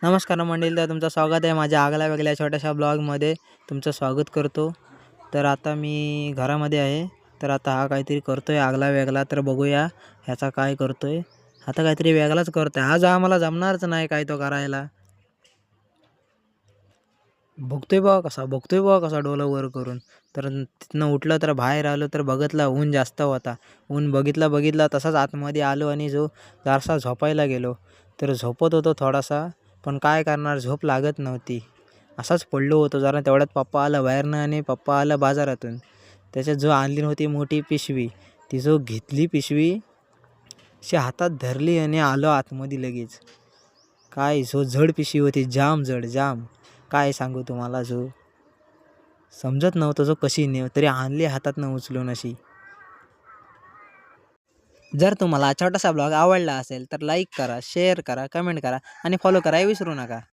नमस्कार मंडळी, तर तुमचं स्वागत आहे माझ्या आगल्या वेगळ्या छोट्याशा ब्लॉगमध्ये. तुमचं स्वागत करतो. तर आता मी घरामध्ये आहे. तर आता हा काहीतरी करतोय आगला वेगळा. तर बघूया ह्याचा काय करतोय. आता काहीतरी वेगळाच करतोय. आज आम्हाला जमणारच नाही काय तो करायला. बघतोय बघा कसा डोलं वर करून. तर तिथनं उठलं तर बाहेर आलो तर बघितला ऊन जास्त होता. ऊन बघितला तसाच आतमध्ये आलो आणि जरासा झोपायला गेलो. तर झोपत होतो थोडासा, पण काय करणार झोप लागत नव्हती. असाच पडलो होतो जरा. तेवढ्यात पप्पा आला बाहेरनं आणि पप्पा आला बाजारातून. त्याच्यात आणली होती मोठी पिशवी. ती घेतली पिशवी, अशी हातात धरली आणि आलो आतमध्ये लगेच. काय जड पिशवी होती, जाम जड जाम. काय सांगू तुम्हाला, समजत नव्हतं कशी नेऊ, तरी आणली हातातनं उचलून अशी. जर तुम्हाला छोटासा ब्लॉग आवडला असेल तर लाईक करा, शेअर करा, कमेंट करा आणि फॉलो करायला विसरू नका.